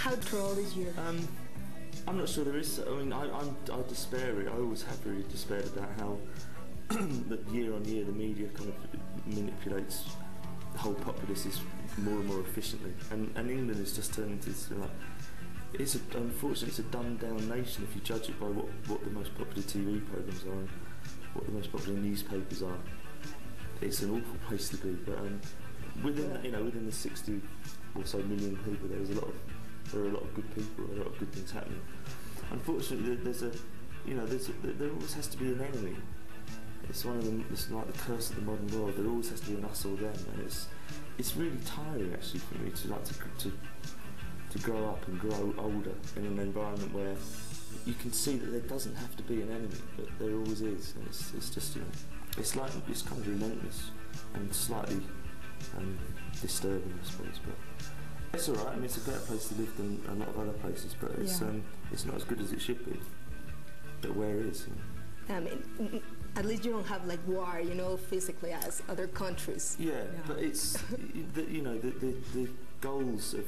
How troll is you? I'm not sure there is. I mean, I despair. I always have really despaired about how that year on year the media kind of manipulates the whole populace more and more efficiently, and England has just turned into this, like, unfortunately it's a dumbed down nation if you judge it by what the most popular TV programmes are and what the most popular newspapers are. It's an awful place to be, but within the 60 or so million people, there are a lot of good people, there are a lot of good things happening. Unfortunately, there always has to be an enemy. It's one of them. It's like the curse of the modern world. There always has to be an us or them, and it's really tiring actually for me to grow up and grow older in an environment where you can see that there doesn't have to be an enemy, but there always is, and it's just it's kind of relentless and slightly disturbing, I suppose. But it's all right. I mean, it's a better place to live than a lot of other places, but it's not as good as it should be. But where is? I mean, at least you don't have like war, physically as other countries. Yeah, but it's the goals of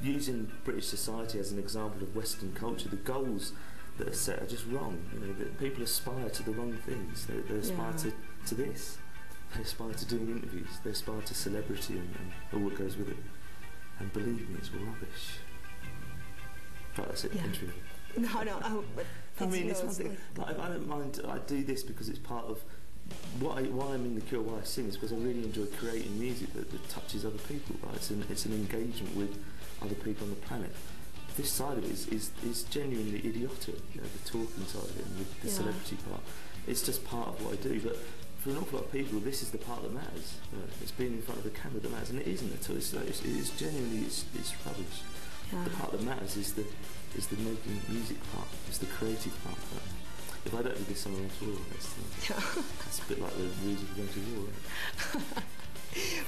using British society as an example of Western culture. The goals that are set are just wrong. That people aspire to the wrong things. They aspire to this. They aspire to doing interviews. They aspire to celebrity and all that goes with it. And believe me, it's rubbish. Right, that's it. Interview. No. But I mean, it's one thing. Like, I don't mind. I do this because it's part of why I'm in The Cure. Why I sing is because I really enjoy creating music that touches other people. Right? It's an engagement with other people on the planet. This side of it is genuinely idiotic. The talking side of it and the celebrity part. It's just part of what I do. But for an awful lot of people, this is the part that matters. It's being in front of the camera that matters, and it isn't at all. It's genuinely it's rubbish. Yeah. The part that matters is the making music part. It's the creative part. If I don't do this somewhere else, that's a bit like the rules of going to war. Right?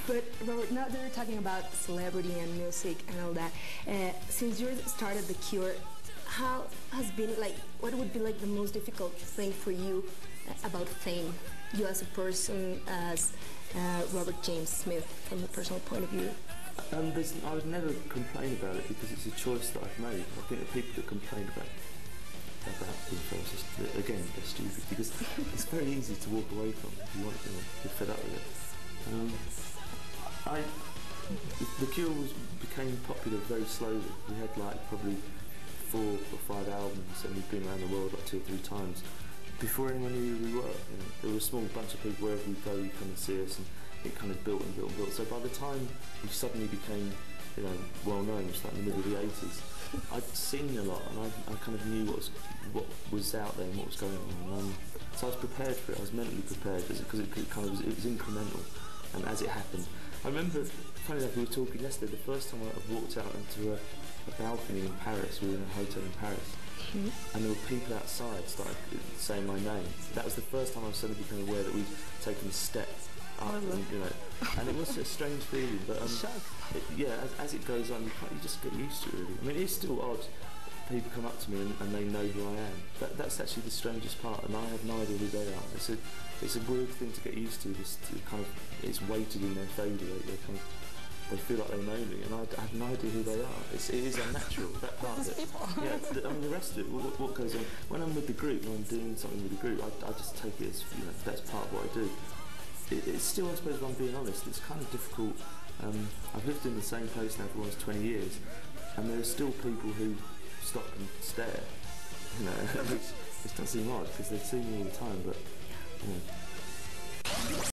But Robert, now that we're talking about celebrity and music and all that, since you started The Cure, how has been what would be the most difficult thing for you about fame? You as a person, as Robert James Smith, from a personal point of view. I would never complain about it because it's a choice that I've made. I think the people that complain about being famous, again, they're stupid because it's very easy to walk away from if you want to. You're fed up with it. The Cure became popular very slowly. We had probably 4 or 5 albums, and we've been around the world 2 or 3 times before anyone knew who we were. There were a small bunch of people wherever we go, you come and see us, and it kind of built and built and built. So by the time we suddenly became, well known, it was like in the middle of the 80s. I'd seen a lot, and I kind of knew what was out there and what was going on. So I was prepared for it. I was mentally prepared because it was incremental, and as it happened, I remember. Funny enough, we were talking yesterday. The first time I walked out into a balcony in Paris, we were in a hotel in Paris, and there were people outside started saying my name. That was the first time I suddenly became aware that we'd taken a step up, and it was a strange feeling. But as it goes on, you just get used to it. Really, I mean, it's still odd. People come up to me and they know who I am. That's actually the strangest part, and I have no idea who they are. It's a weird thing to get used to. It's weighted in their favour. They feel like they know me, and I have no idea who they are. It is unnatural, that part of it. Yeah, I mean, the rest of it, what goes on, when I'm with the group, when I'm doing something with the group, I just take it as, that's part of what I do. It's still, I suppose, if I'm being honest, it's kind of difficult. I've lived in the same place now for almost 20 years, and there are still people who stop and stare, which does seem odd, because they see me all the time, but,